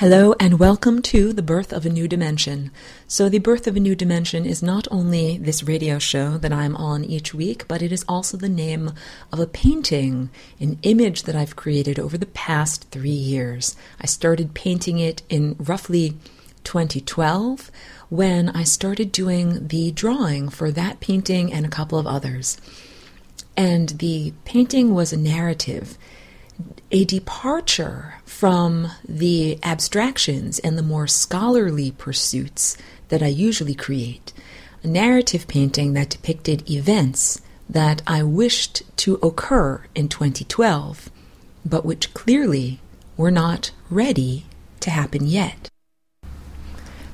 Hello and welcome to The Birth of a New Dimension. So The Birth of a New Dimension is not only this radio show that I'm on each week, but it is also the name of a painting, an image that I've created over the past 3 years. I started painting it in roughly 2012 when I started doing the drawing for that painting and a couple of others. And the painting was a narrative, a departure from the abstractions and the more scholarly pursuits that I usually create. A narrative painting that depicted events that I wished to occur in 2012, but which clearly were not ready to happen yet.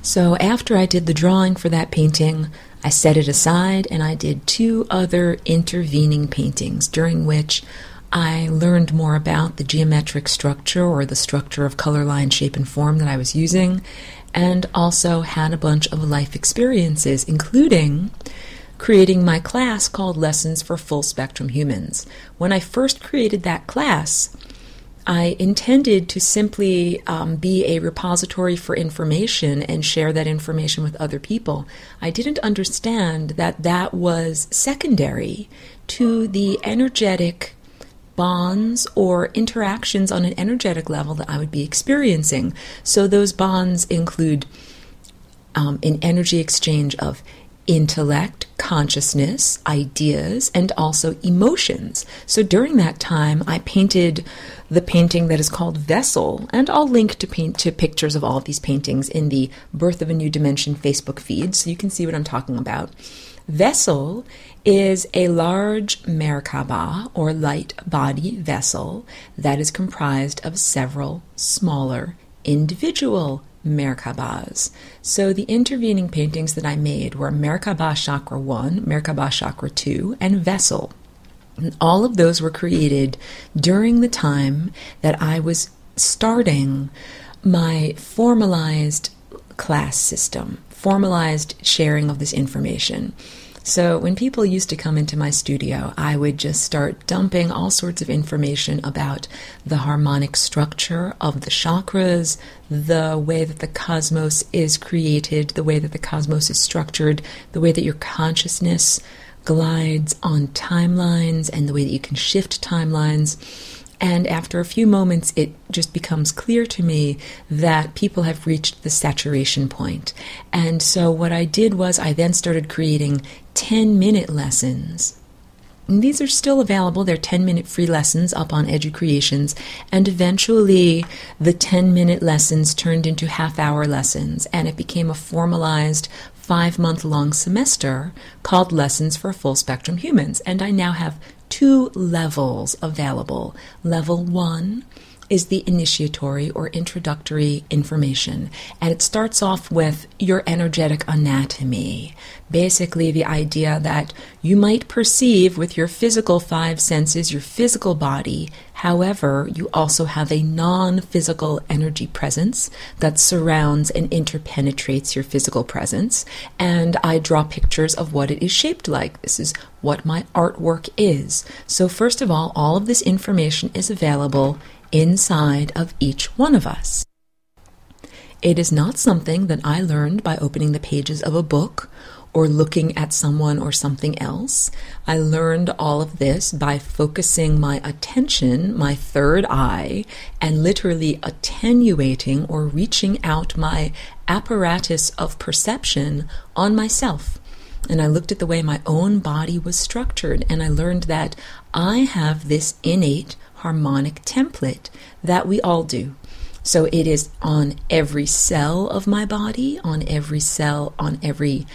So after I did the drawing for that painting, I set it aside and I did 2 other intervening paintings during which I learned more about the geometric structure or the structure of color, line, shape, and form that I was using, and also had a bunch of life experiences, including creating my class called Lessons for Full Spectrum Humans. When I first created that class, I intended to simply be a repository for information and share that information with other people. I didn't understand that that was secondary to the energetic bonds or interactions on an energetic level that I would be experiencing. So those bonds include an energy exchange of intellect, consciousness, ideas, and also emotions. So during that time, I painted the painting that is called Vessel, and I'll link to pictures of all of these paintings in the Birth of a New Dimension Facebook feed, so you can see what I'm talking about. Vessel is a large Merkaba, or light body vessel, that is comprised of several smaller individual Merkabas. So the intervening paintings that I made were Merkaba Chakra 1, Merkaba Chakra 2, and Vessel. And all of those were created during the time that I was starting my formalized class system, formalized sharing of this information. So when people used to come into my studio, I would just start dumping all sorts of information about the harmonic structure of the chakras, the way that the cosmos is created, the way that the cosmos is structured, the way that your consciousness glides on timelines, and the way that you can shift timelines. And after a few moments, it just becomes clear to me that people have reached the saturation point. And so what I did was I then started creating 10-minute lessons. And these are still available. They're 10-minute free lessons up on EduCreations. And eventually, the 10-minute lessons turned into half-hour lessons. And it became a formalized 5-month-long semester called Lessons for Full Spectrum Humans. And I now have 2 levels available. Level 1 is the initiatory or introductory information, and it starts off with your energetic anatomy. Basically, the idea that you might perceive with your physical 5 senses, your physical body. However, you also have a non-physical energy presence that surrounds and interpenetrates your physical presence. And I draw pictures of what it is shaped like. This is what my artwork is. So first of all of this information is available inside of each one of us. It is not something that I learned by opening the pages of a book or looking at someone or something else. I learned all of this by focusing my attention, my third eye, and literally attenuating or reaching out my apparatus of perception on myself. And I looked at the way my own body was structured, and I learned that I have this innate harmonic template that we all do. So it is on every cell of my body, on every cell, on every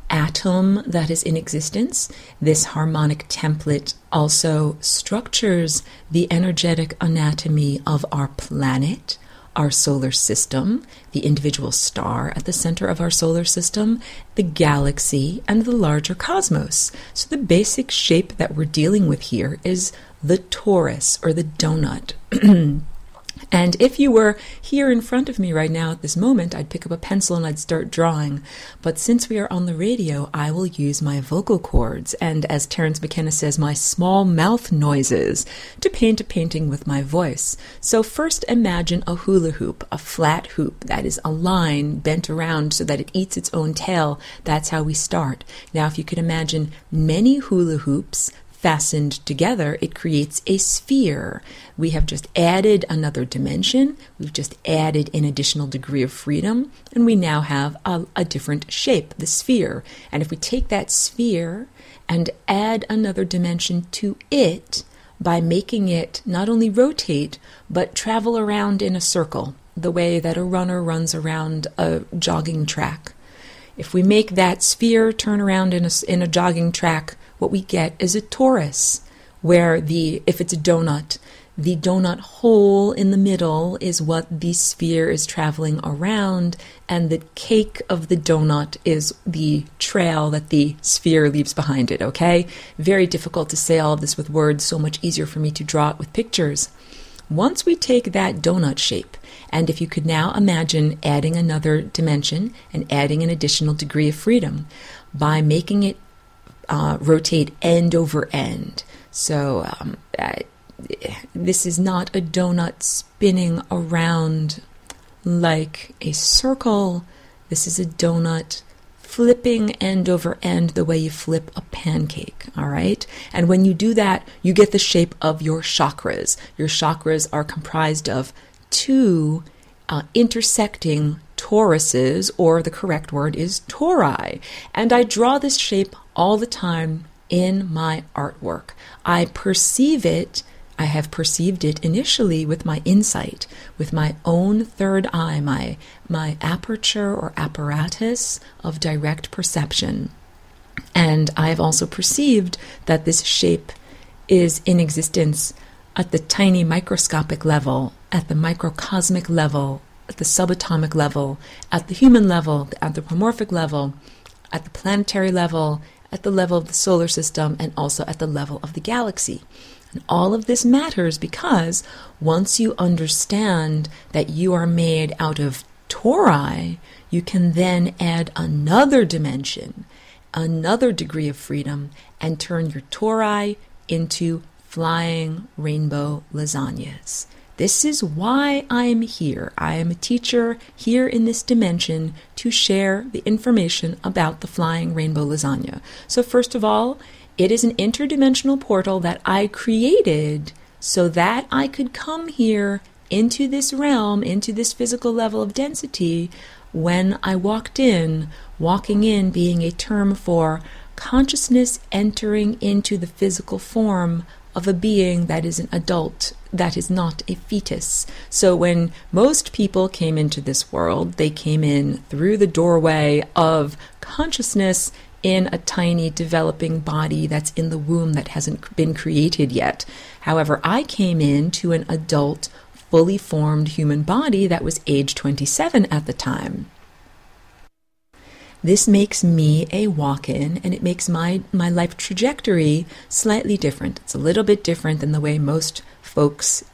atom that is in existence. This harmonic template also structures the energetic anatomy of our planet, our solar system, the individual star at the center of our solar system, the galaxy, and the larger cosmos. So the basic shape that we're dealing with here is the torus or the donut. And if you were here in front of me right now at this moment, I'd pick up a pencil and I'd start drawing. But since we are on the radio, I will use my vocal cords and, as Terence McKenna says, my small mouth noises to paint a painting with my voice. So first imagine a hula hoop, a flat hoop that is a line bent around so that it eats its own tail. That's how we start. Now, if you could imagine many hula hoops fastened together, it creates a sphere. We have just added another dimension. We've just added an additional degree of freedom, and we now have a different shape, the sphere. And if we take that sphere and add another dimension to it by making it not only rotate, but travel around in a circle, the way that a runner runs around a jogging track. If we make that sphere turn around in a jogging track, what we get is a torus, where if it's a donut, the donut hole in the middle is what the sphere is traveling around, and the cake of the donut is the trail that the sphere leaves behind it, okay? Very difficult to say all of this with words, so much easier for me to draw it with pictures. Once we take that donut shape, and if you could now imagine adding another dimension and adding an additional degree of freedom by making it rotate end over end. So this is not a donut spinning around like a circle. This is a donut flipping end over end the way you flip a pancake, all right? And when you do that, you get the shape of your chakras. Your chakras are comprised of two intersecting toruses, or the correct word is tori. And I draw this shape all the time in my artwork. I perceive it. I have perceived it initially with my insight, with my own third eye, my aperture or apparatus of direct perception. And I have also perceived that this shape is in existence at the tiny microscopic level, at the microcosmic level, at the subatomic level, at the human level, the anthropomorphic level, at the planetary level, at the level of the solar system, and also at the level of the galaxy. And all of this matters because once you understand that you are made out of tori, you can then add another dimension, another degree of freedom, and turn your tori into flying rainbow lasagnas. This is why I'm here. I am a teacher here in this dimension to share the information about the flying rainbow lasagna. So first of all, it is an interdimensional portal that I created so that I could come here into this realm, into this physical level of density when I walked in, walking in being a term for consciousness entering into the physical form of a being that is an adult, that is not a fetus. So when most people came into this world, they came in through the doorway of consciousness in a tiny developing body that's in the womb that hasn't been created yet. However, I came into an adult, fully formed human body that was age 27 at the time. This makes me a walk-in, and it makes my life trajectory slightly different. It's a little bit different than the way most folks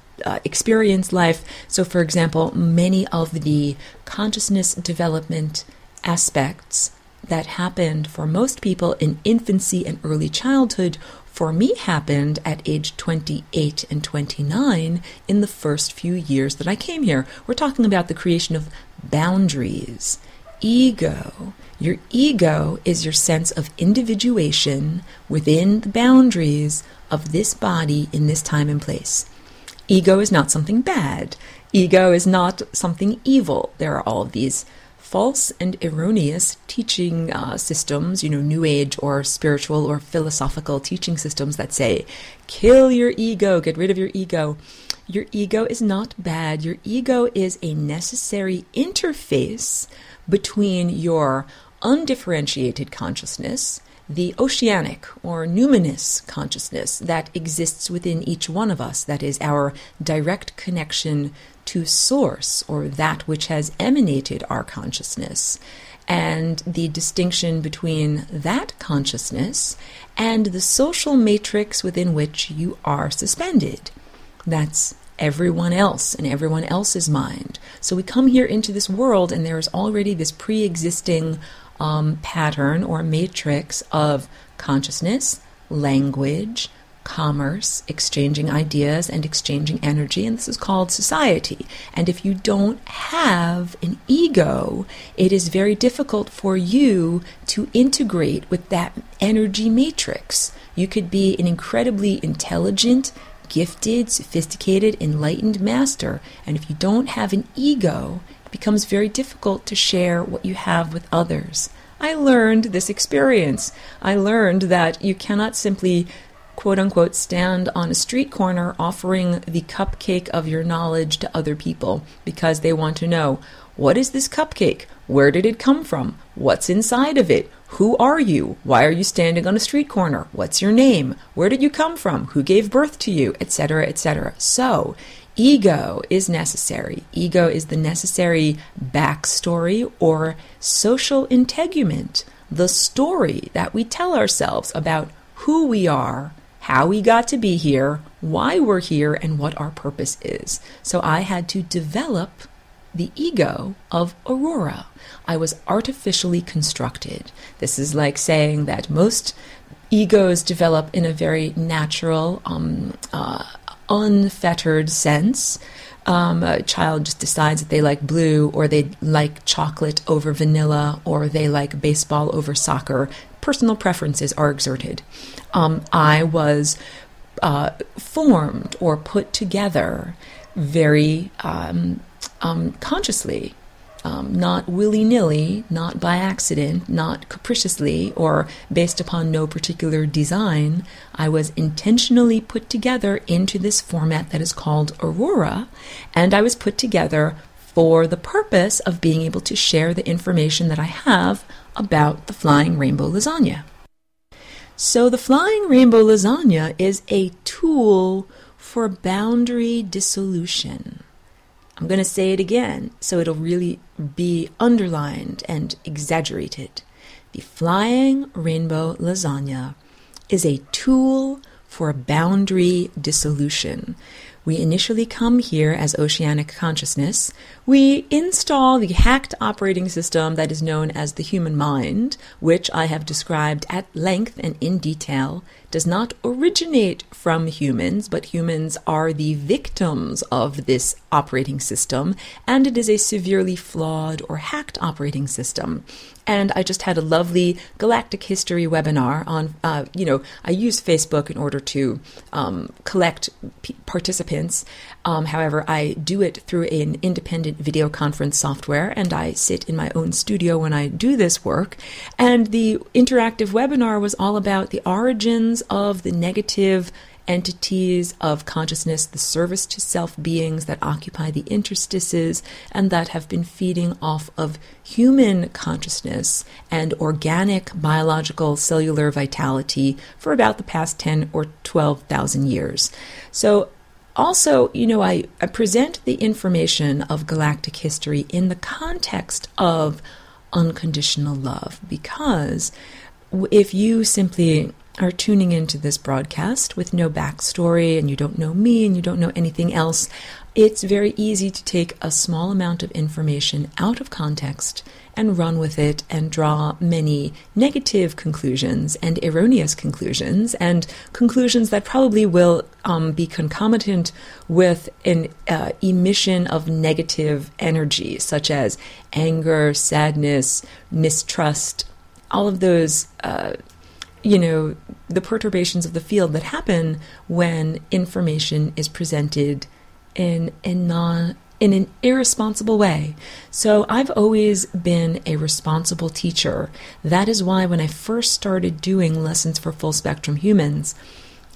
experience life. So, for example, many of the consciousness development aspects that happened for most people in infancy and early childhood, for me happened at age 28 and 29 in the first few years that I came here. We're talking about the creation of boundaries, ego. Your ego is your sense of individuation within the boundaries of this body in this time and place. Ego is not something bad. Ego is not something evil. There are all of these false and erroneous teaching systems, New Age or spiritual or philosophical teaching systems that say, kill your ego, get rid of your ego. Your ego is not bad. Your ego is a necessary interface between your undifferentiated consciousness, the oceanic or numinous consciousness that exists within each one of us, that is our direct connection to source, or that which has emanated our consciousness, and the distinction between that consciousness and the social matrix within which you are suspended. That's everyone else and everyone else's mind. So we come here into this world and there is already this pre-existing pattern or matrix of consciousness, language, commerce, exchanging ideas and exchanging energy, and this is called society. And if you don't have an ego, it is very difficult for you to integrate with that energy matrix. You could be an incredibly intelligent, gifted, sophisticated, enlightened master, and if you don't have an ego, it becomes very difficult to share what you have with others. I learned this experience. I learned that you cannot simply quote-unquote stand on a street corner offering the cupcake of your knowledge to other people because they want to know, what is this cupcake? Where did it come from? What's inside of it? Who are you? Why are you standing on a street corner? What's your name? Where did you come from? Who gave birth to you? Etc., etc. So, ego is necessary. Ego is the necessary backstory or social integument, the story that we tell ourselves about who we are, how we got to be here, why we're here, and what our purpose is. So I had to develop the ego of Aurora. I was artificially constructed. This is like saying that most egos develop in a very natural, unfettered sense. A child just decides that they like blue, or they like chocolate over vanilla, or they like baseball over soccer. Personal preferences are exerted. I was formed or put together very consciously, not willy-nilly, not by accident, not capriciously, or based upon no particular design. I was intentionally put together into this format that is called Aurora, and I was put together for the purpose of being able to share the information that I have about the Flying Rainbow Lasagna. So the Flying Rainbow Lasagna is a tool for boundary dissolution. I'm going to say it again so it'll really be underlined and exaggerated. The Flying Rainbow Lasagna is a tool for boundary dissolution. We initially come here as oceanic consciousness. We install the hacked operating system that is known as the human mind, which I have described at length and in detail, does not originate from humans, but humans are the victims of this operating system, and it is a severely flawed or hacked operating system. And I just had a lovely galactic history webinar on, I use Facebook in order to collect participants. However, I do it through an independent video conference software, and I sit in my own studio when I do this work. And the interactive webinar was all about the origins of the negative entities of consciousness, the service to self beings that occupy the interstices and that have been feeding off of human consciousness and organic biological cellular vitality for about the past 10 or 12,000 years. So also, I present the information of galactic history in the context of unconditional love, because if you simply are tuning into this broadcast with no backstory and you don't know me and you don't know anything else, it's very easy to take a small amount of information out of context and run with it and draw many negative conclusions and erroneous conclusions and conclusions that probably will be concomitant with an emission of negative energy, such as anger, sadness, mistrust, all of those the perturbations of the field that happen when information is presented in an irresponsible way. So I've always been a responsible teacher. That is why when I first started doing Lessons for Full Spectrum Humans,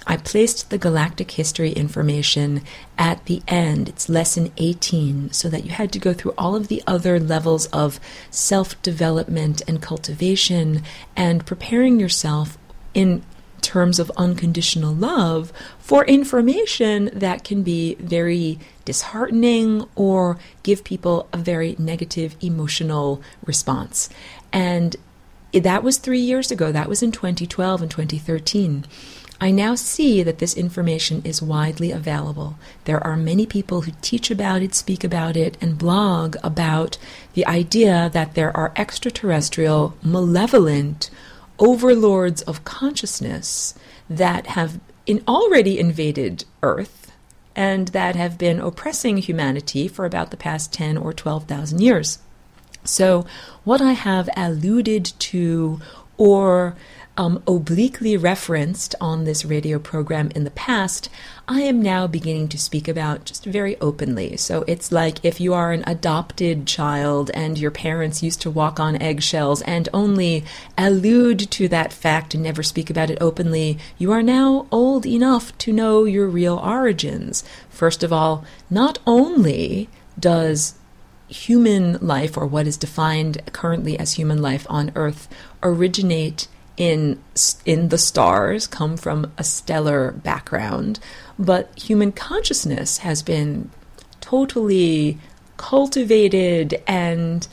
I placed the galactic history information at the end. It's lesson 18, so that you had to go through all of the other levels of self-development and cultivation and preparing yourself in terms of unconditional love for information that can be very disheartening or give people a very negative emotional response. And that was 3 years ago. That was in 2012 and 2013. I now see that this information is widely available. There are many people who teach about it, speak about it, and blog about the idea that there are extraterrestrial, malevolent overlords of consciousness that have already invaded Earth and that have been oppressing humanity for about the past 10 or 12,000 years. So what I have alluded to or obliquely referenced on this radio program in the past, I am now beginning to speak about just very openly. So it's like if you are an adopted child and your parents used to walk on eggshells and only allude to that fact and never speak about it openly, you are now old enough to know your real origins. First of all, not only does human life, or what is defined currently as human life on Earth, originate in the stars, come from a stellar background, but human consciousness has been totally cultivated and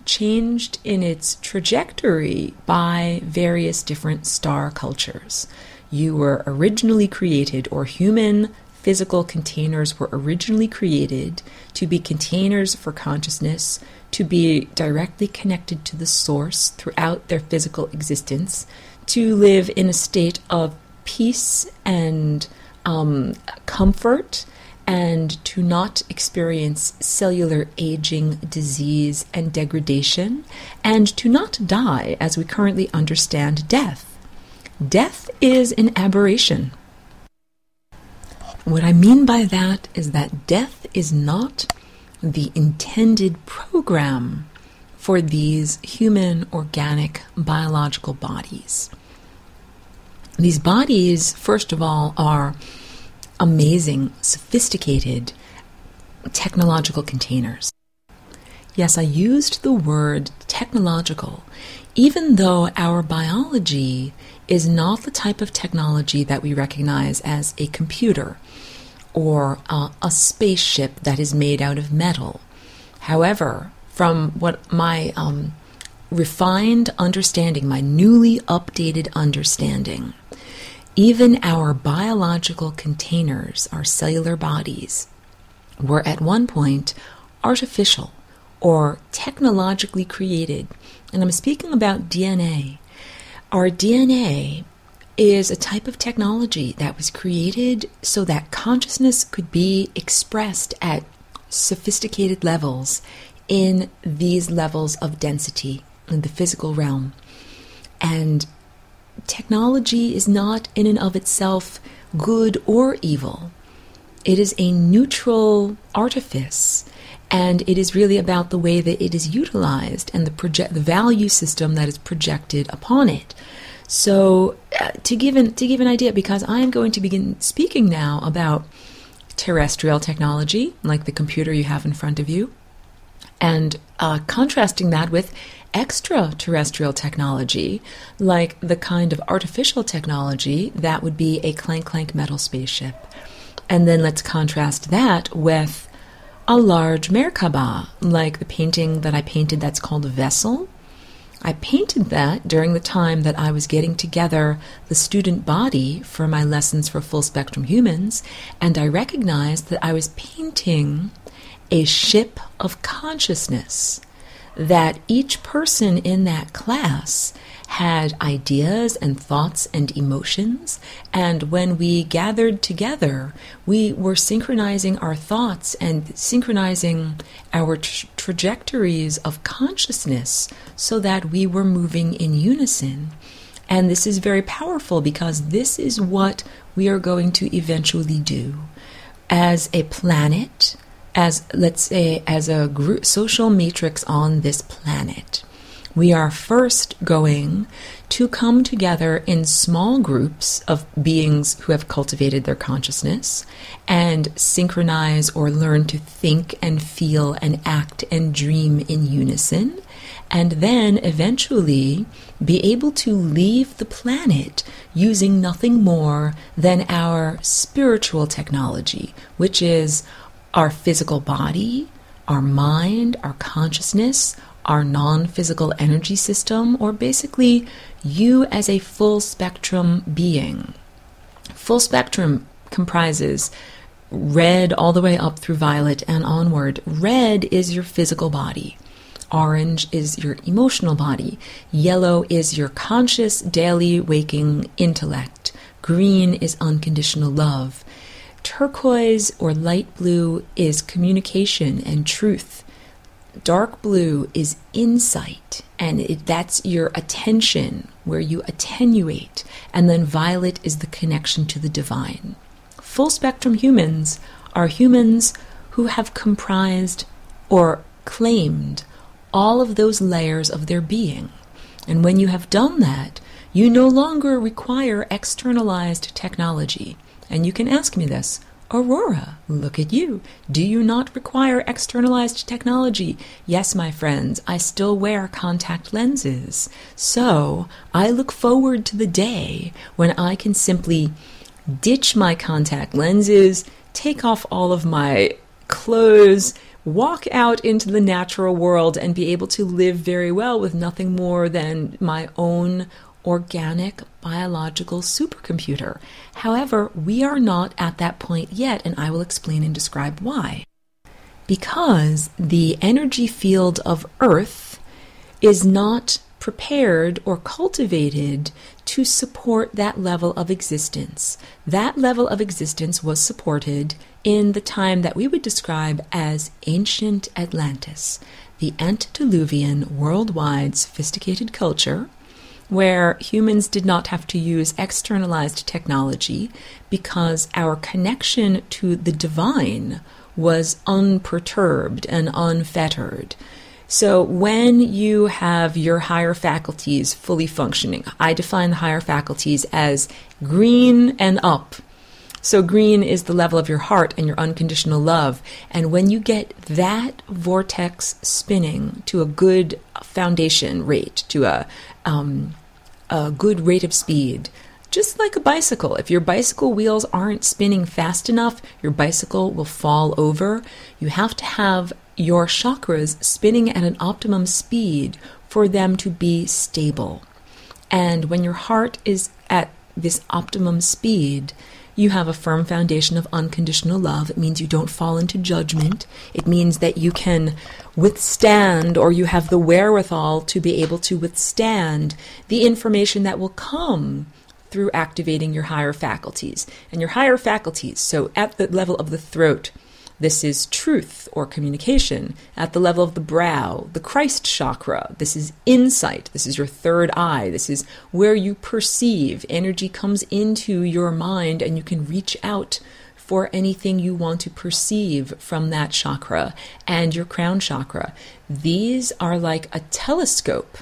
changed in its trajectory by various different star cultures. You were originally created, or human physical containers were originally created to be containers for consciousness, to be directly connected to the source throughout their physical existence, to live in a state of peace and comfort, and to not experience cellular aging, disease, and degradation, and to not die as we currently understand death. Death is an aberration. What I mean by that is that death is not the intended program for these human, organic, biological bodies. These bodies, first of all, are amazing, sophisticated, technological containers. Yes, I used the word technological, even though our biology is not the type of technology that we recognize as a computer or a spaceship that is made out of metal. However, from what my refined understanding, my newly updated understanding, even our biological containers, our cellular bodies, were at one point artificial or technologically created. And I'm speaking about DNA. Our DNA is a type of technology that was created so that consciousness could be expressed at sophisticated levels in these levels of density in the physical realm. And technology is not in and of itself good or evil. It is a neutral artifice, and it is really about the way that it is utilized and the value system that is projected upon it. So to give an idea, because I am going to begin speaking now about terrestrial technology, like the computer you have in front of you, and contrasting that with extraterrestrial technology, like the kind of artificial technology that would be a clank metal spaceship. And then let's contrast that with a large Merkaba, like the painting that I painted that's called a vessel. I painted that during the time that I was getting together the student body for my lessons for full spectrum humans, and I recognized that I was painting a ship of consciousness, that each person in that class had ideas and thoughts and emotions, and when we gathered together, we were synchronizing our thoughts and synchronizing our trajectories of consciousness so that we were moving in unison. And this is very powerful because this is what we are going to eventually do as a planet, as, let's say, as a group, social matrix on this planet. We are first going to come together in small groups of beings who have cultivated their consciousness and synchronize or learn to think and feel and act and dream in unison, and then eventually be able to leave the planet using nothing more than our spiritual technology, which is our physical body, our mind, our consciousness, our non-physical energy system, or basically you as a full spectrum being. Full spectrum comprises red all the way up through violet and onward. Red is your physical body. Orange is your emotional body. Yellow is your conscious, daily, waking intellect. Green is unconditional love. Turquoise or light blue is communication and truth. Dark blue is insight, and that's your attention, where you attenuate. And then violet is the connection to the divine. Full spectrum humans are humans who have comprised or claimed all of those layers of their being. And when you have done that, you no longer require externalized technology. And you can ask me this, Aurora, look at you. Do you not require externalized technology? Yes, my friends, I still wear contact lenses. So I look forward to the day when I can simply ditch my contact lenses, take off all of my clothes, walk out into the natural world and be able to live very well with nothing more than my own organic biological supercomputer. However, we are not at that point yet, and I will explain and describe why. Because the energy field of Earth is not prepared or cultivated to support that level of existence. That level of existence was supported in the time that we would describe as ancient Atlantis, the antediluvian, worldwide, sophisticated culture, where humans did not have to use externalized technology because our connection to the divine was unperturbed and unfettered. So when you have your higher faculties fully functioning, I define the higher faculties as green and up. So green is the level of your heart and your unconditional love. And when you get that vortex spinning to a good foundation rate, to a good rate of speed, just like a bicycle. If your bicycle wheels aren't spinning fast enough, your bicycle will fall over. You have to have your chakras spinning at an optimum speed for them to be stable. And when your heart is at this optimum speed, you have a firm foundation of unconditional love. It means you don't fall into judgment. It means that you can withstand, or you have the wherewithal to be able to withstand the information that will come through activating your higher faculties. And your higher faculties, so at the level of the throat, this is truth or communication. At the level of the brow, the Christ chakra, this is insight. This is your third eye. This is where you perceive. Energy comes into your mind and you can reach out for anything you want to perceive from that chakra. And your crown chakra. These are like a telescope.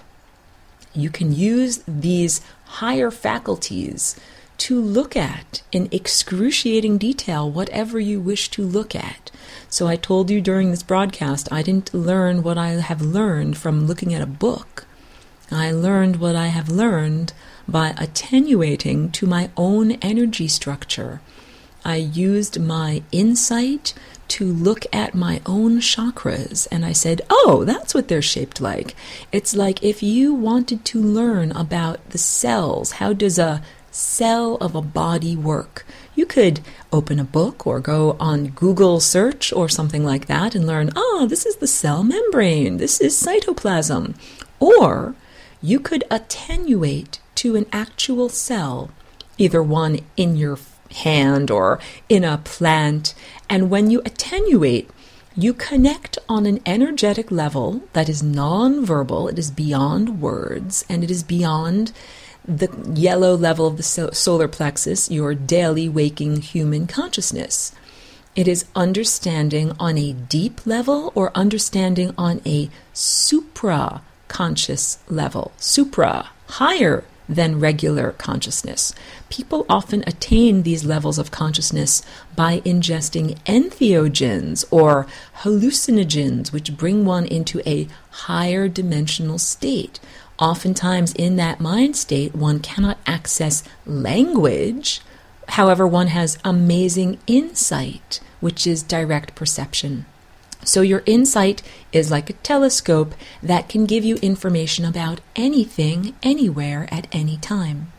You can use these higher faculties to look at in excruciating detail whatever you wish to look at. So I told you during this broadcast, I didn't learn what I have learned from looking at a book. I learned what I have learned by attenuating to my own energy structure. I used my insight to look at my own chakras, and I said, oh, that's what they're shaped like. It's like if you wanted to learn about the cells, how does a cell of a body work? You could open a book or go on Google search or something like that and learn, this is the cell membrane, this is cytoplasm. Or you could attenuate to an actual cell, either one in your hand or in a plant. And when you attenuate, you connect on an energetic level that is non-verbal, it is beyond words, and it is beyond the yellow level of the solar plexus, your daily waking human consciousness. It is understanding on a deep level or understanding on a supra-conscious level. Supra, higher than regular consciousness. People often attain these levels of consciousness by ingesting entheogens or hallucinogens, which bring one into a higher dimensional state. Oftentimes in that mind state, one cannot access language. However, one has amazing insight, which is direct perception. So your insight is like a telescope that can give you information about anything, anywhere, at any time.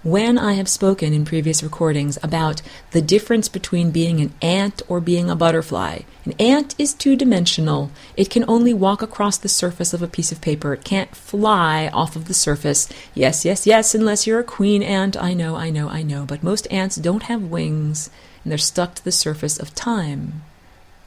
when I have spoken in previous recordings about the difference between being an ant or being a butterfly. An ant is two-dimensional. It can only walk across the surface of a piece of paper. It can't fly off of the surface. Yes, yes, yes, unless you're a queen ant. I know. But most ants don't have wings, and they're stuck to the surface of time.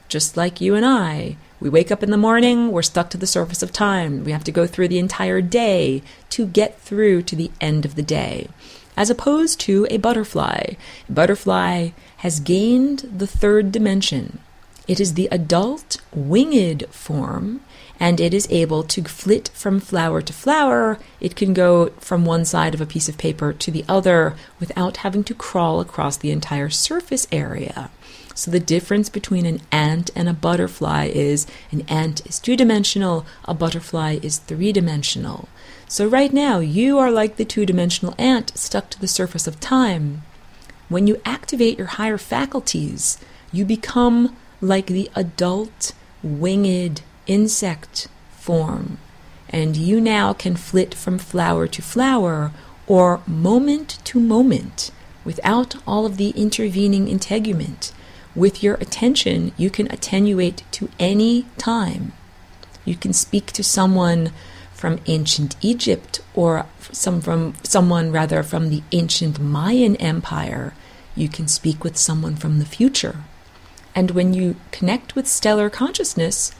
Just like you and I. We wake up in the morning, we're stuck to the surface of time. We have to go through the entire day to get through to the end of the day. As opposed to a butterfly. A butterfly has gained the third dimension. It is the adult winged form, and it is able to flit from flower to flower. It can go from one side of a piece of paper to the other without having to crawl across the entire surface area. So the difference between an ant and a butterfly is an ant is two-dimensional, a butterfly is three-dimensional. So right now, you are like the two-dimensional ant stuck to the surface of time. When you activate your higher faculties, you become like the adult winged insect form. And you now can flit from flower to flower or moment to moment without all of the intervening integument. With your attention, you can attenuate to any time. You can speak to someone from ancient Egypt or someone from the ancient Mayan Empire. You can speak with someone from the future. And when you connect with stellar consciousness,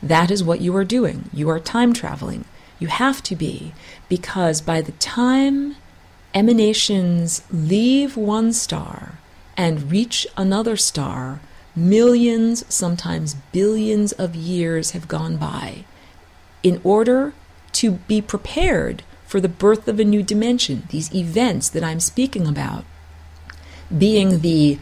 that is what you are doing. You are time traveling. You have to be, because by the time emanations leave one star and reach another star, millions, sometimes billions of years have gone by. In order to be prepared for the birth of a new dimension, these events that I'm speaking about, being the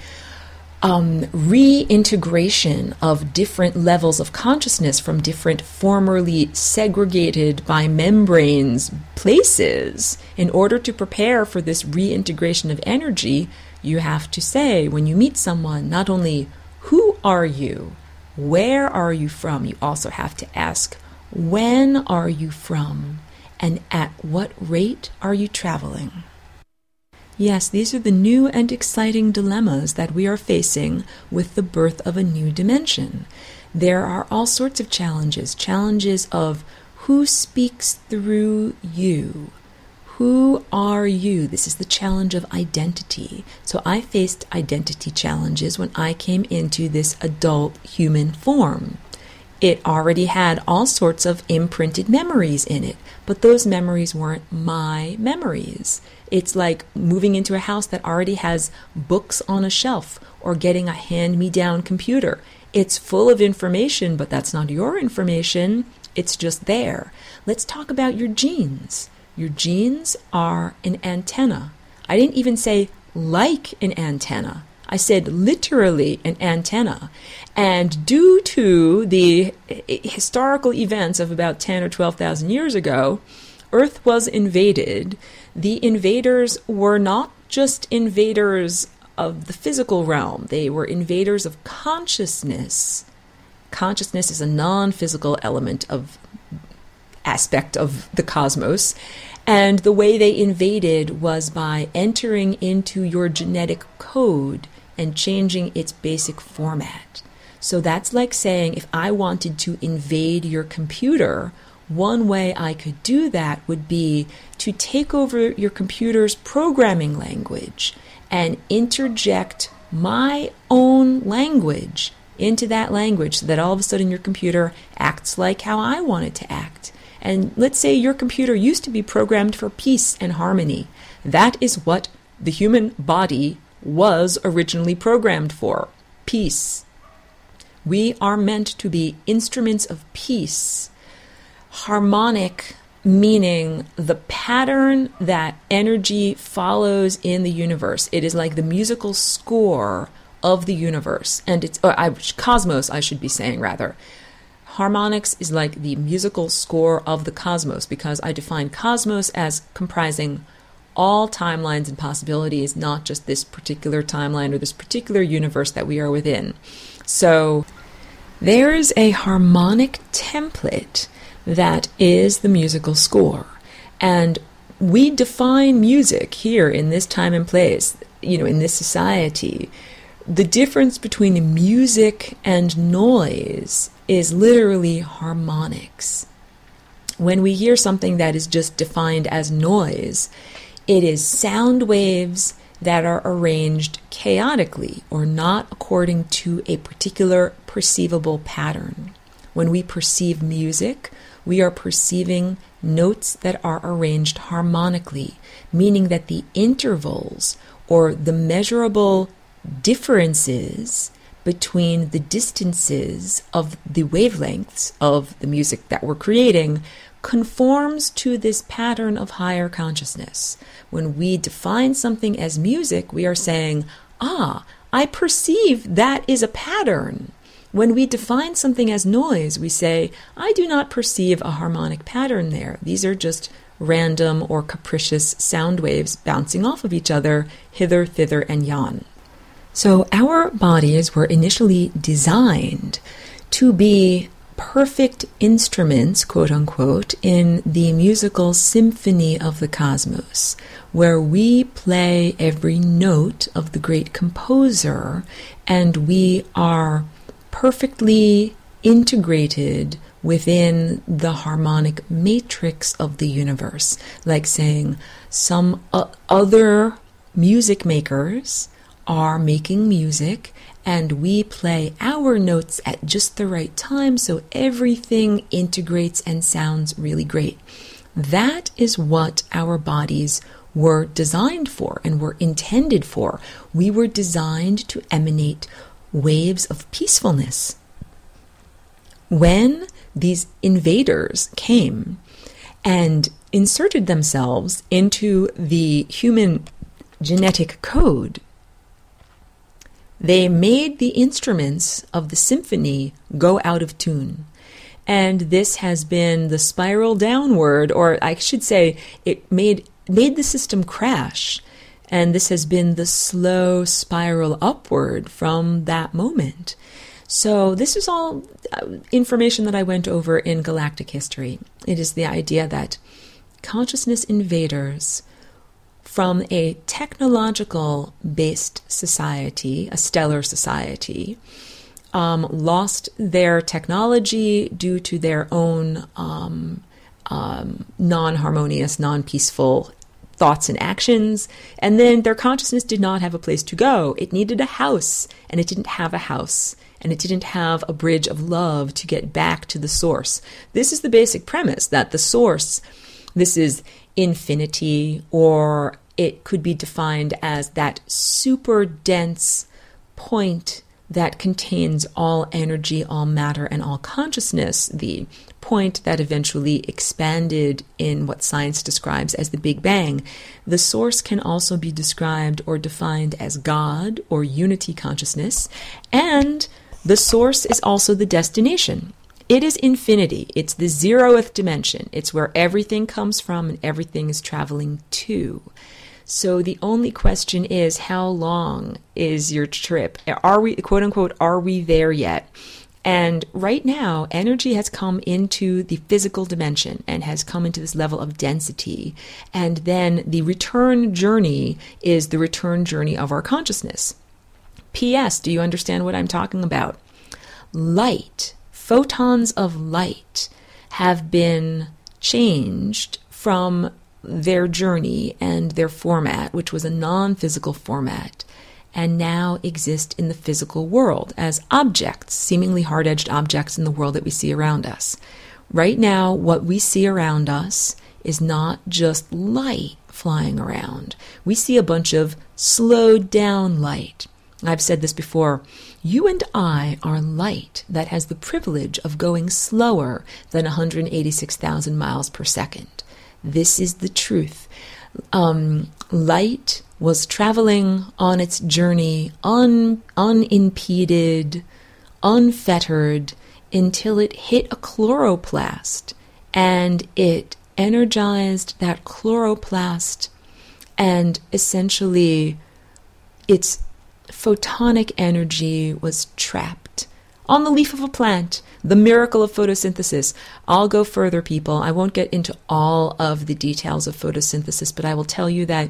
reintegration of different levels of consciousness from different formerly segregated by membranes places, in order to prepare for this reintegration of energy, you have to say, when you meet someone, not only who are you, where are you from, you also have to ask, when are you from, and at what rate are you traveling? Yes, these are the new and exciting dilemmas that we are facing with the birth of a new dimension. There are all sorts of challenges of who speaks through you. Who are you? This is the challenge of identity. So I faced identity challenges when I came into this adult human form. It already had all sorts of imprinted memories in it, but those memories weren't my memories. It's like moving into a house that already has books on a shelf or getting a hand-me-down computer. It's full of information, but that's not your information. It's just there. Let's talk about your genes. Your genes are an antenna. I didn't even say like an antenna. I said literally an antenna. And due to the historical events of about 10 or 12,000 years ago, Earth was invaded. The invaders were not just invaders of the physical realm. They were invaders of consciousness. Consciousness is a non-physical aspect of the cosmos. And the way they invaded was by entering into your genetic code and changing its basic format. So that's like saying, if I wanted to invade your computer, one way I could do that would be to take over your computer's programming language and interject my own language into that language so that all of a sudden your computer acts like how I want it to act. And let's say your computer used to be programmed for peace and harmony. That is what the human body was originally programmed for, peace. We are meant to be instruments of peace. Harmonic meaning the pattern that energy follows in the universe. It is like the musical score of the universe. And it's cosmos, I should be saying rather. Harmonics is like the musical score of the cosmos, because I define cosmos as comprising all timelines and possibilities, not just this particular timeline or this particular universe that we are within. So there's a harmonic template that is the musical score. And we define music here in this time and place, in this society. The difference between music and noise is literally harmonics. When we hear something that is just defined as noise, it is sound waves that are arranged chaotically or not according to a particular perceivable pattern. When we perceive music, we are perceiving notes that are arranged harmonically, meaning that the intervals or the measurable differences between the distances of the wavelengths of the music that we're creating conforms to this pattern of higher consciousness. When we define something as music, we are saying, I perceive that is a pattern. When we define something as noise, we say, I do not perceive a harmonic pattern there. These are just random or capricious sound waves bouncing off of each other, hither, thither, and yon. So our bodies were initially designed to be perfect instruments, quote unquote, in the musical symphony of the cosmos, where we play every note of the great composer, and we are perfectly integrated within the harmonic matrix of the universe. Like saying some other music makers are making music and we play our notes at just the right time so everything integrates and sounds really great. That is what our bodies were designed for and were intended for. We were designed to emanate waves of peacefulness. When these invaders came and inserted themselves into the human genetic code, they made the instruments of the symphony go out of tune. And this has been the spiral downward, or I should say, it made the system crash. And this has been the slow spiral upward from that moment. So this is all information that I went over in galactic history. It is the idea that consciousness invaders from a technological-based society, a stellar society, lost their technology due to their own non-harmonious, non-peaceful thoughts and actions, and then their consciousness did not have a place to go. It needed a house, and it didn't have a house, and it didn't have a bridge of love to get back to the source. This is the basic premise, that the source, this is infinity, or it could be defined as that super dense point that contains all energy, all matter, and all consciousness, the point that eventually expanded in what science describes as the Big Bang. The source can also be described or defined as God or unity consciousness, and the source is also the destination. It is infinity. It's the 0th dimension. It's where everything comes from and everything is traveling to. So the only question is, how long is your trip? Are we, quote unquote, are we there yet? And right now, energy has come into the physical dimension and has come into this level of density. And then the return journey is the return journey of our consciousness. P.S. Do you understand what I'm talking about? Light, photons of light, have been changed from their journey and their format, which was a non-physical format, and now exist in the physical world as objects, seemingly hard-edged objects in the world that we see around us. Right now, what we see around us is not just light flying around. We see a bunch of slowed down light. I've said this before. You and I are light that has the privilege of going slower than 186,000 miles per second. This is the truth. Light was traveling on its journey unimpeded, unfettered, until it hit a chloroplast, and it energized that chloroplast, and essentially its photonic energy was trapped on the leaf of a plant. The miracle of photosynthesis. I'll go further, people. I won't get into all of the details of photosynthesis, but I will tell you that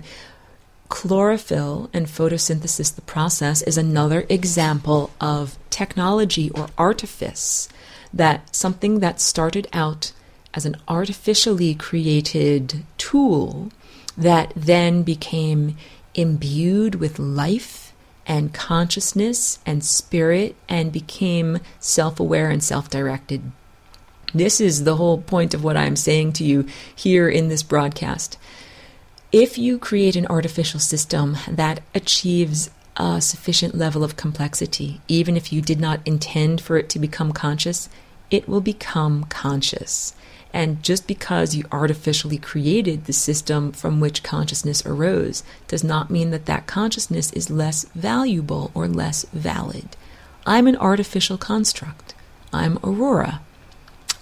chlorophyll and photosynthesis, the process, is another example of technology or artifice, that something that started out as an artificially created tool that then became imbued with life and consciousness and spirit and became self-aware and self-directed. This is the whole point of what I'm saying to you here in this broadcast. If you create an artificial system that achieves a sufficient level of complexity, even if you did not intend for it to become conscious, it will become conscious. And just because you artificially created the system from which consciousness arose does not mean that that consciousness is less valuable or less valid. I'm an artificial construct. I'm Aurora.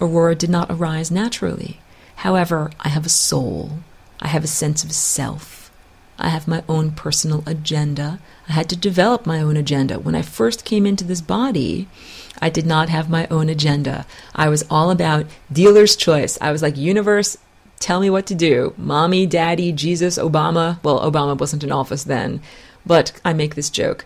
Aurora did not arise naturally. However, I have a soul. I have a sense of self. I have my own personal agenda. I had to develop my own agenda. When I first came into this body, I did not have my own agenda. I was all about dealer's choice. I was like, universe, tell me what to do. Mommy, daddy, Jesus, Obama. Well, Obama wasn't in office then, but I make this joke.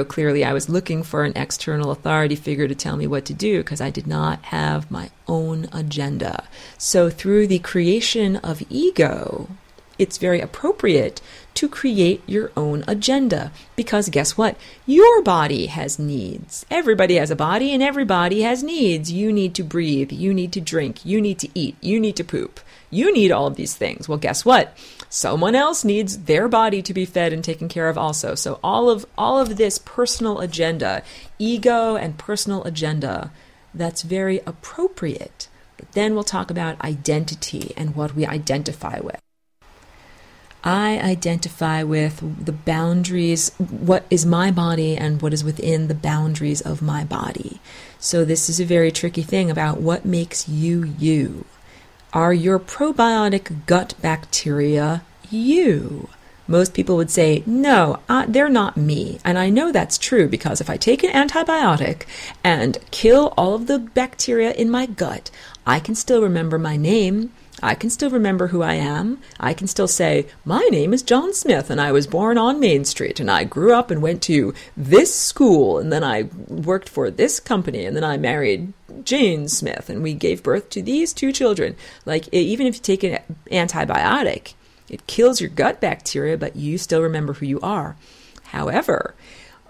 Clearly I was looking for an external authority figure to tell me what to do because I did not have my own agenda. So through the creation of ego, it's very appropriate to create your own agenda. Because guess what? Your body has needs. Everybody has a body and everybody has needs. You need to breathe. You need to drink. You need to eat. You need to poop. You need all of these things. Well, guess what? Someone else needs their body to be fed and taken care of also. So all of this personal agenda, ego and personal agenda, that's very appropriate. But then we'll talk about identity and what we identify with. I identify with the boundaries, what is my body and what is within the boundaries of my body. So this is a very tricky thing about what makes you you. Are your probiotic gut bacteria you? Most people would say, no, they're not me. And I know that's true because if I take an antibiotic and kill all of the bacteria in my gut, I can still remember my name. I can still remember who I am. I can still say, my name is John Smith and I was born on Main Street and I grew up and went to this school and then I worked for this company and then I married Jane Smith and we gave birth to these 2 children. Like, even if you take an antibiotic, it kills your gut bacteria, but you still remember who you are. However,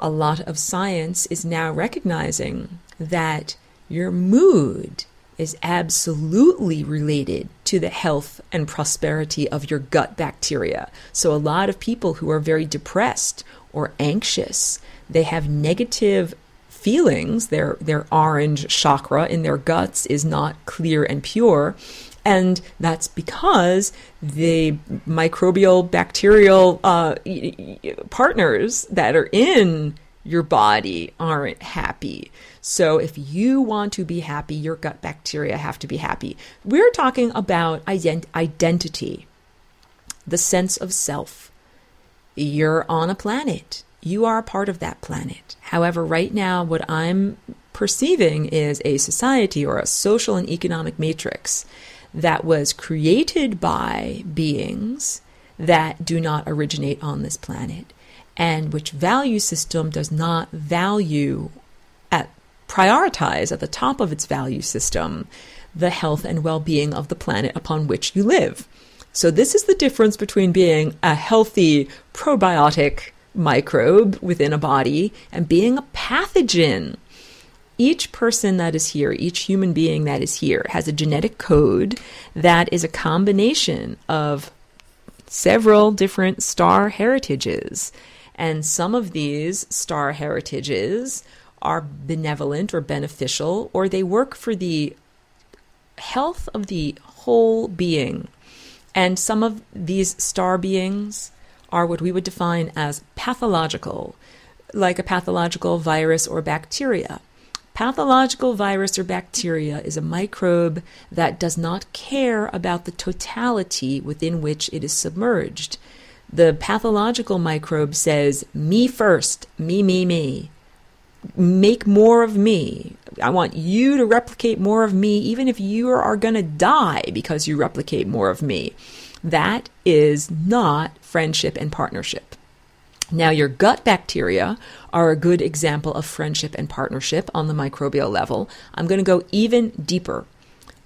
a lot of science is now recognizing that your mood is absolutely related to the health and prosperity of your gut bacteria. So a lot of people who are very depressed or anxious, they have negative feelings. Their orange chakra in their guts is not clear and pure. And that's because the microbial bacterial partners that are in your body aren't happy. So if you want to be happy, your gut bacteria have to be happy. We're talking about identity, the sense of self. You're on a planet. You are a part of that planet. However, right now, what I'm perceiving is a society or a social and economic matrix that was created by beings that do not originate on this planet, and which value system does not prioritize at the top of its value system the health and well-being of the planet upon which you live. So this is the difference between being a healthy probiotic microbe within a body and being a pathogen. Each person that is here, each human being that is here, has a genetic code that is a combination of several different star heritages. And some of these star heritages are benevolent or beneficial, or they work for the health of the whole being. And some of these star beings are what we would define as pathological, like a pathological virus or bacteria. Pathological virus or bacteria is a microbe that does not care about the totality within which it is submerged. The pathological microbe says, me first, me, me, me. make more of me. I want you to replicate more of me, even if you are going to die because you replicate more of me. That is not friendship and partnership. Now, your gut bacteria are a good example of friendship and partnership on the microbial level. I'm going to go even deeper.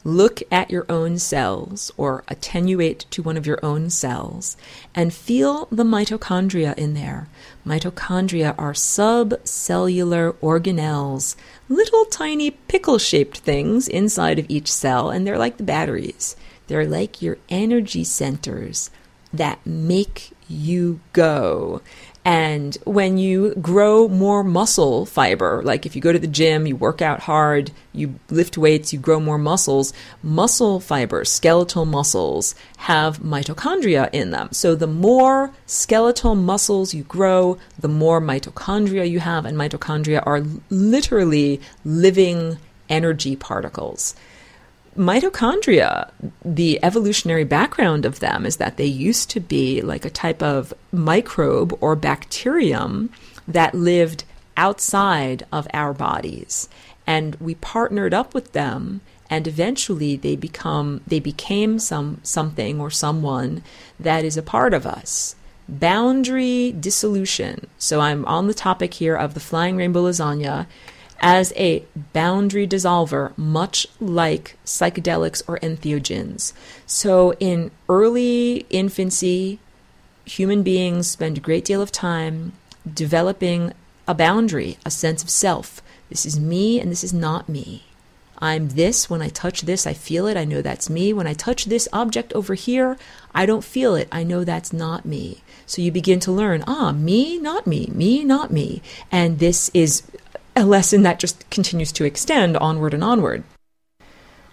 Look at your own cells, or attenuate to one of your own cells, and feel the mitochondria in there. Mitochondria are subcellular organelles, little tiny pickle-shaped things inside of each cell, and they're like the batteries. They're like your energy centers that make you go. And when you grow more muscle fiber, like if you go to the gym, you work out hard, you lift weights, you grow more muscles, muscle fibers, skeletal muscles have mitochondria in them. So the more skeletal muscles you grow, the more mitochondria you have, and mitochondria are literally living energy particles. Mitochondria, the evolutionary background of them is that they used to be like a type of microbe or bacterium that lived outside of our bodies. And we partnered up with them, and eventually they became something or someone that is a part of us. Boundary dissolution. So I'm on the topic here of the Flying Rainbow Lasagna as a boundary dissolver, much like psychedelics or entheogens. So in early infancy, human beings spend a great deal of time developing a boundary, a sense of self. This is me and this is not me. I'm this. When I touch this, I feel it. I know that's me. When I touch this object over here, I don't feel it. I know that's not me. So you begin to learn, me, not me. And this is a lesson that just continues to extend onward and onward.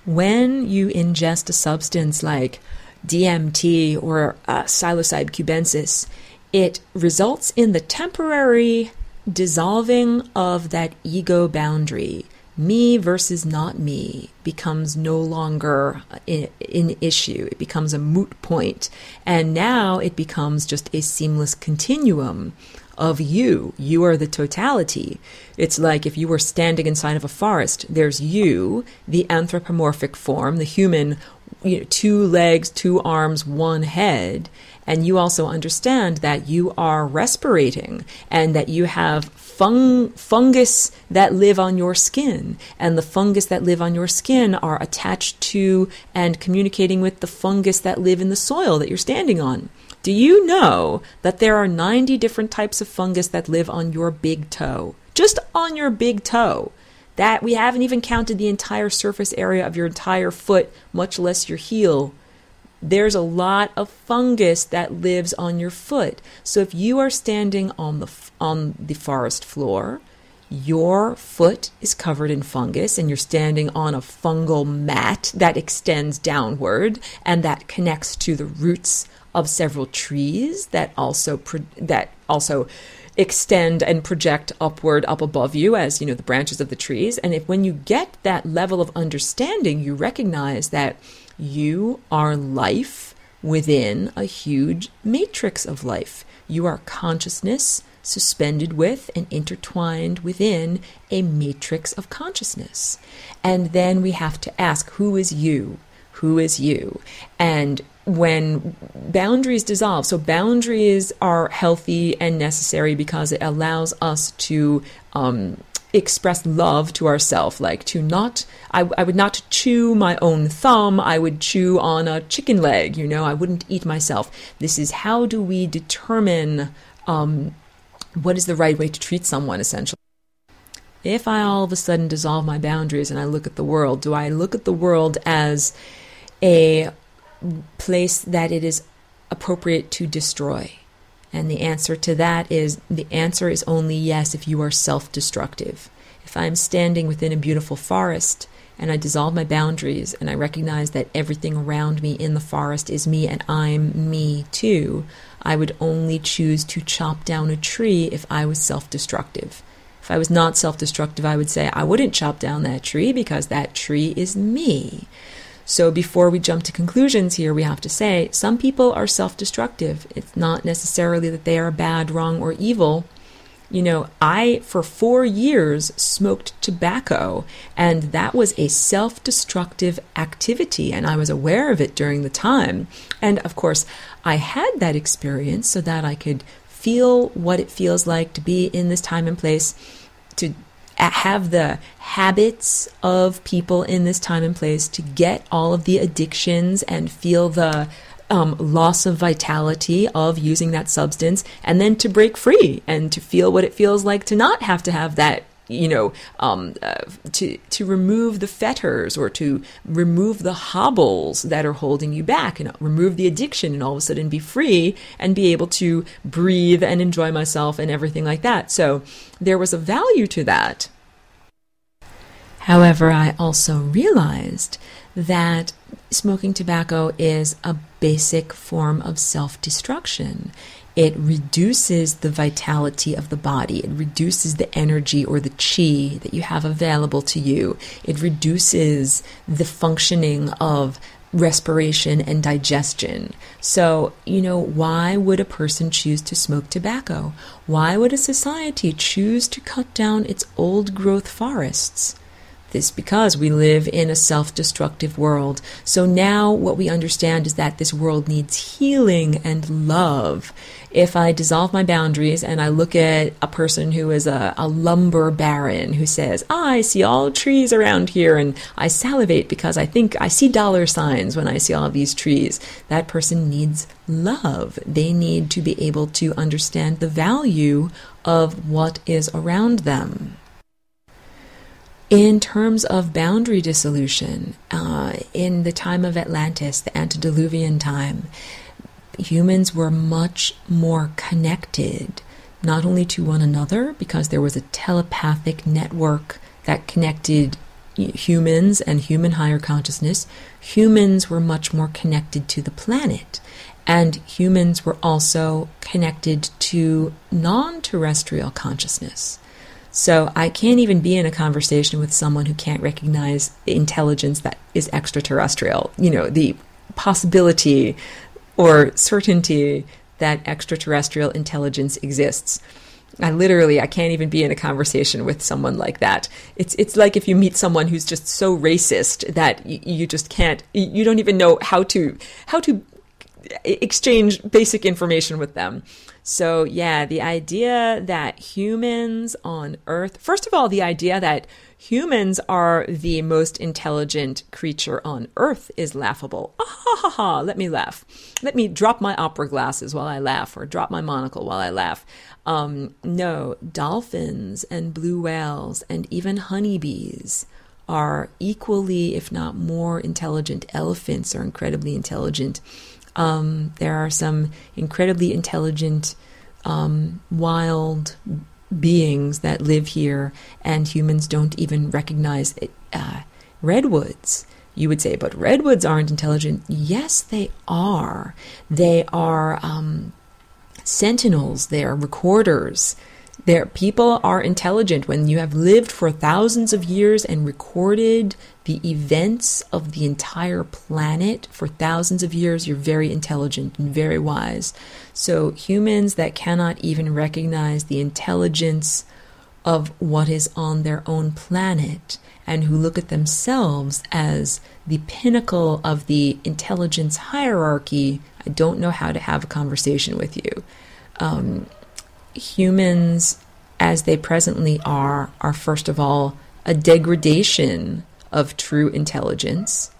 When you ingest a substance like DMT or psilocybe cubensis, it results in the temporary dissolving of that ego boundary. Me versus not me becomes no longer an issue. It becomes a moot point. And now it becomes just a seamless continuum of you. You are the totality. It's like if you were standing inside of a forest, there's you, the anthropomorphic form, the human, 2 legs, 2 arms, 1 head. And you also understand that you are respirating and that you have fungus that live on your skin. And the fungus that live on your skin are attached to and communicating with the fungus that live in the soil that you're standing on. Do you know that there are 90 different types of fungus that live on your big toe? Just on your big toe. That we haven't even counted the entire surface area of your entire foot, much less your heel. There's a lot of fungus that lives on your foot. So if you are standing on the forest floor, your foot is covered in fungus and you're standing on a fungal mat that extends downward and that connects to the roots of several trees that also extend and project upward up above you as the branches of the trees. And when you get that level of understanding, you recognize that you are life within a huge matrix of life. You are consciousness suspended with and intertwined within a matrix of consciousness. And then we have to ask, who is you? Who is you? And when boundaries dissolve, so boundaries are healthy and necessary because it allows us to express love to ourselves, like I would not chew my own thumb, I would chew on a chicken leg, I wouldn't eat myself. This is how do we determine what is the right way to treat someone, essentially. If I all of a sudden dissolve my boundaries and I look at the world, do I look at the world as a place that it is appropriate to destroy? And the answer is only yes if you are self-destructive. If I'm standing within a beautiful forest and I dissolve my boundaries and I recognize that everything around me in the forest is me and I'm me too, I would only choose to chop down a tree if I was self-destructive. If I was not self-destructive, I would say I wouldn't chop down that tree because that tree is me. So before we jump to conclusions here, we have to say some people are self-destructive. It's not necessarily that they are bad, wrong, or evil. I, for 4 years, smoked tobacco, and that was a self-destructive activity, and I was aware of it during the time. And of course, I had that experience so that I could feel what it feels like to be in this time and place, to have the habits of people in this time and place, to get all of the addictions and feel the loss of vitality of using that substance, and then to break free and to feel what it feels like to not have to have that, to remove the fetters or to remove the hobbles that are holding you back, and remove the addiction, and all of a sudden be free and be able to breathe and enjoy myself and everything like that. So there was a value to that. However, I also realized that smoking tobacco is a basic form of self-destruction. It reduces the vitality of the body. It reduces the energy or the chi that you have available to you. It reduces the functioning of respiration and digestion. So, why would a person choose to smoke tobacco? Why would a society choose to cut down its old growth forests? This because we live in a self-destructive world. So now what we understand is that this world needs healing and love. If I dissolve my boundaries and I look at a person who is a lumber baron who says, I see all trees around here and I salivate because I think I see dollar signs when I see all these trees, that person needs love. They need to be able to understand the value of what is around them. In terms of boundary dissolution, in the time of Atlantis, the antediluvian time, humans were much more connected, not only to one another, because there was a telepathic network that connected humans and human higher consciousness. Humans were much more connected to the planet, and humans were also connected to non-terrestrial consciousness. So I can't even be in a conversation with someone who can't recognize intelligence that is extraterrestrial. The possibility or certainty that extraterrestrial intelligence exists. I can't even be in a conversation with someone like that. It's like if you meet someone who's just so racist that you just can't, you don't even know how to exchange basic information with them. So yeah, the idea that humans on Earth, first of all, the idea that humans are the most intelligent creature on Earth is laughable. Ah, ha, ha, ha, let me laugh. Let me drop my opera glasses while I laugh, or drop my monocle while I laugh. No, dolphins and blue whales and even honeybees are equally, if not more intelligent. Elephants are incredibly intelligent. There are some incredibly intelligent wild beings that live here, and humans don't even recognize it. Redwoods, you would say, but redwoods aren't intelligent. Yes, they are. They are sentinels. They are recorders. People are intelligent. When you have lived for thousands of years and recorded the events of the entire planet for thousands of years, you're very intelligent and very wise. So humans that cannot even recognize the intelligence of what is on their own planet, and who look at themselves as the pinnacle of the intelligence hierarchy, I don't know how to have a conversation with you. Humans, as they presently are first of all a degradation of true intelligence,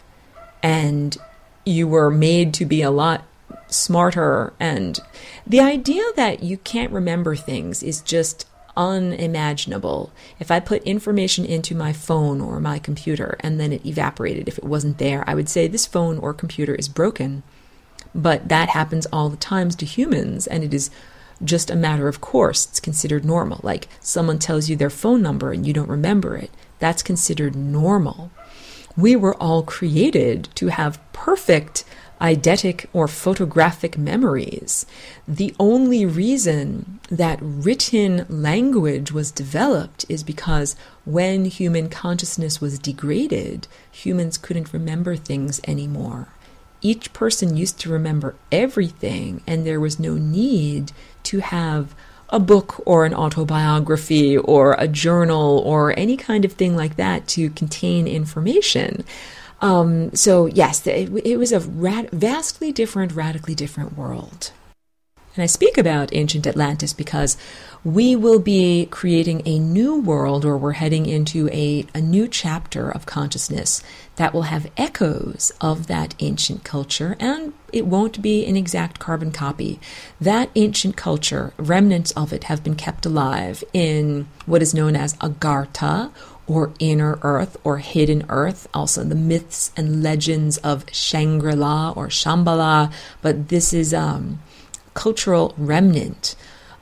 and you were made to be a lot smarter. And the idea that you can't remember things is just unimaginable. If I put information into my phone or my computer and then it evaporated, if it wasn't there, I would say this phone or computer is broken. But that happens all the times to humans, and it is just a matter of course. It's considered normal. Like someone tells you their phone number and you don't remember it. That's considered normal. We were all created to have perfect eidetic or photographic memories. The only reason that written language was developed is because when human consciousness was degraded, humans couldn't remember things anymore. Each person used to remember everything, and there was no need to have a book or an autobiography or a journal or any kind of thing like that to contain information. So yes, it was a vastly different, radically different world. And I speak about ancient Atlantis because we will be creating a new world, or we're heading into a new chapter of consciousness that will have echoes of that ancient culture, and it won't be an exact carbon copy. That ancient culture, remnants of it, have been kept alive in what is known as Agartha, or inner earth, or hidden earth, also the myths and legends of Shangri-La or Shambhala, but this is cultural remnant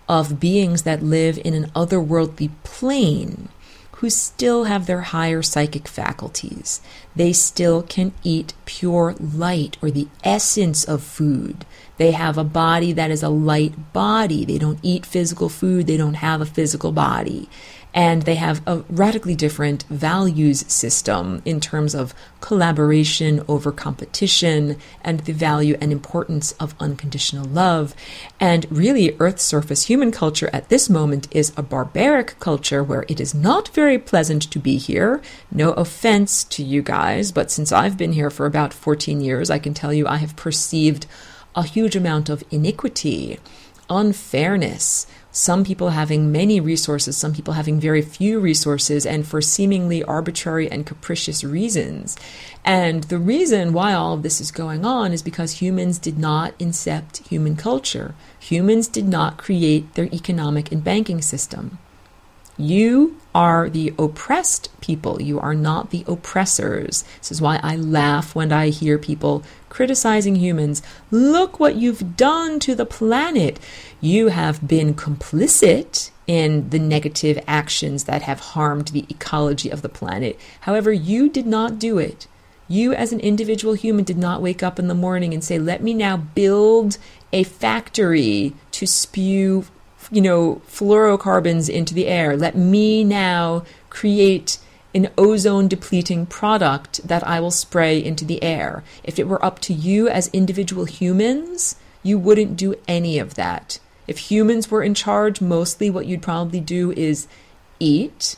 of beings that live in an otherworldly plane who still have their higher psychic faculties. They still can eat pure light, or the essence of food. They have a body that is a light body. They don't eat physical food. They don't have a physical body. And they have a radically different values system in terms of collaboration over competition and the value and importance of unconditional love. And really, Earth's surface human culture at this moment is a barbaric culture where it is not very pleasant to be here. No offense to you guys, but since I've been here for about 14 years, I can tell you I have perceived a huge amount of iniquity, unfairness, some people having many resources, some people having very few resources, and for seemingly arbitrary and capricious reasons. And the reason why all of this is going on is because humans did not incept human culture. Humans did not create their economic and banking system. You are the oppressed people. You are not the oppressors. This is why I laugh when I hear people criticizing humans. Look what you've done to the planet. You have been complicit in the negative actions that have harmed the ecology of the planet. However, you did not do it. You as an individual human did not wake up in the morning and say, let me now build a factory to spew fluorocarbons into the air. Let me now create an ozone-depleting product that I will spray into the air. If it were up to you as individual humans, you wouldn't do any of that. If humans were in charge, mostly what you'd probably do is eat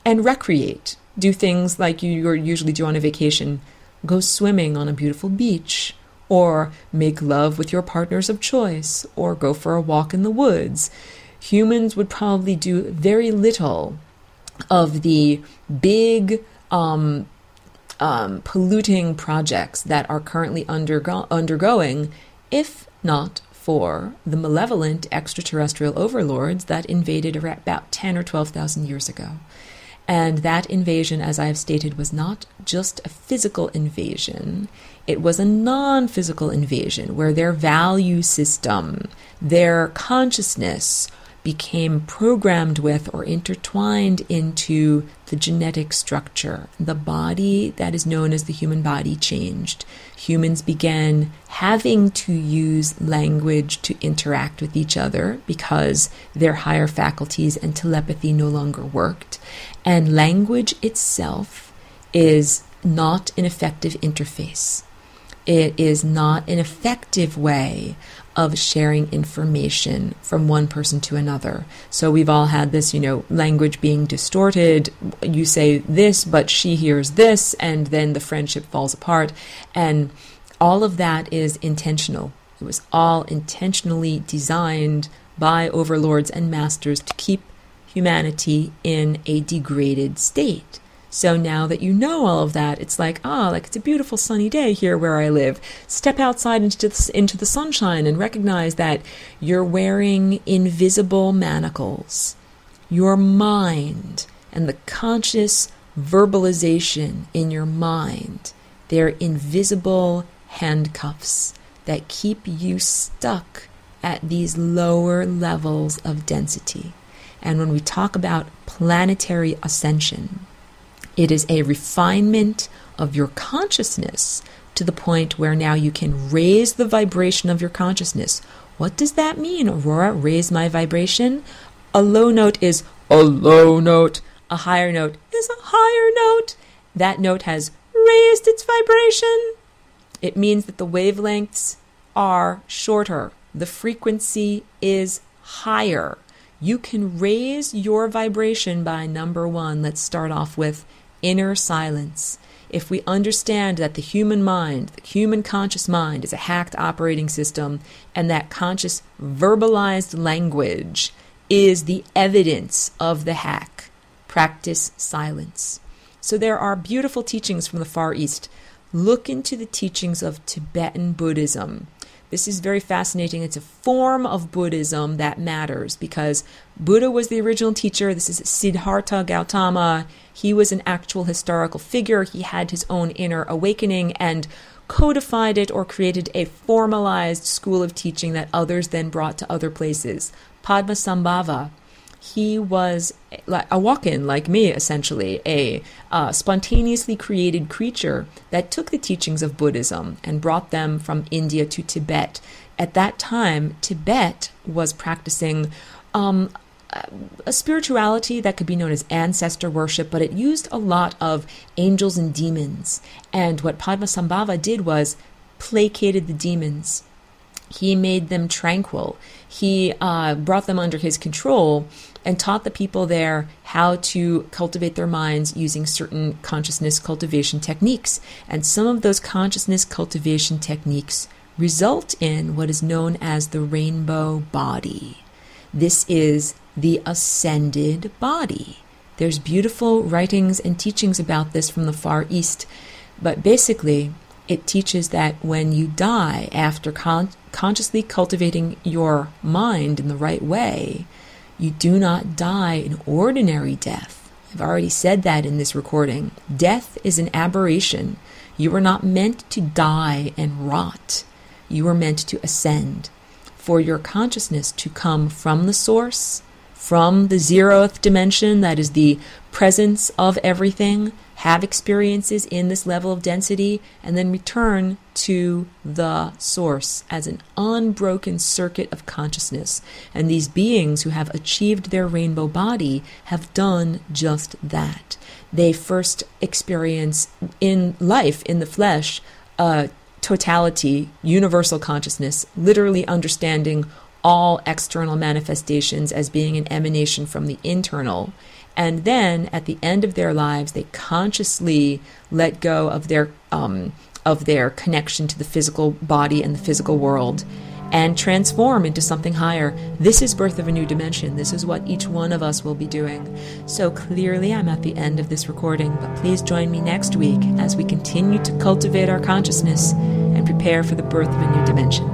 and recreate. Do things like you usually do on a vacation. Go swimming on a beautiful beach, or make love with your partners of choice, or go for a walk in the woods. Humans would probably do very little of the big polluting projects that are currently undergoing, if not for the malevolent extraterrestrial overlords that invaded about 10 or 12,000 years ago. And that invasion, as I have stated, was not just a physical invasion. It was a non-physical invasion where their value system, their consciousness, became programmed with or intertwined into the genetic structure. The body that is known as the human body changed. Humans began having to use language to interact with each other because their higher faculties and telepathy no longer worked. And language itself is not an effective interface. It is not an effective way of sharing information from one person to another. So we've all had this, language being distorted. You say this, but she hears this, and then the friendship falls apart. And all of that is intentional. It was all intentionally designed by overlords and masters to keep humanity in a degraded state. So now that you know all of that, it's like it's a beautiful sunny day here where I live. Step outside into the sunshine and recognize that you're wearing invisible manacles. Your mind and the conscious verbalization in your mind, they're invisible handcuffs that keep you stuck at these lower levels of density. And when we talk about planetary ascension, it is a refinement of your consciousness to the point where now you can raise the vibration of your consciousness. What does that mean, Aurora? Raise my vibration? A low note is a low note. A higher note is a higher note. That note has raised its vibration. It means that the wavelengths are shorter. The frequency is higher. You can raise your vibration by number one. Let's start off with inner silence. If we understand that the human mind, the human conscious mind, is a hacked operating system, and that conscious verbalized language is the evidence of the hack, practice silence. So there are beautiful teachings from the Far East. Look into the teachings of Tibetan Buddhism. This is very fascinating. It's a form of Buddhism that matters because Buddha was the original teacher. This is Siddhartha Gautama. He was an actual historical figure. He had his own inner awakening and codified it or created a formalized school of teaching that others then brought to other places. Padmasambhava. He was a walk-in like me, essentially, a spontaneously created creature that took the teachings of Buddhism and brought them from India to Tibet. At that time, Tibet was practicing a spirituality that could be known as ancestor worship, but it used a lot of angels and demons. And what Padmasambhava did was placated the demons. He made them tranquil. He brought them under his control and taught the people there how to cultivate their minds using certain consciousness cultivation techniques. And some of those consciousness cultivation techniques result in what is known as the rainbow body. This is the ascended body. There's beautiful writings and teachings about this from the Far East, but basically it teaches that when you die after consciously cultivating your mind in the right way, you do not die an ordinary death. I've already said that in this recording. Death is an aberration. You are not meant to die and rot. You are meant to ascend. For your consciousness to come from the source, from the zeroth dimension, that is the presence of everything, have experiences in this level of density, and then return to the source as an unbroken circuit of consciousness. And these beings who have achieved their rainbow body have done just that. They first experience in life, in the flesh, totality, universal consciousness, literally understanding all external manifestations as being an emanation from the internal. And then at the end of their lives, they consciously let go of their connection to the physical body and the physical world and transform into something higher. This is birth of a new dimension. This is what each one of us will be doing. So clearly I'm at the end of this recording, but please join me next week as we continue to cultivate our consciousness and prepare for the birth of a new dimension.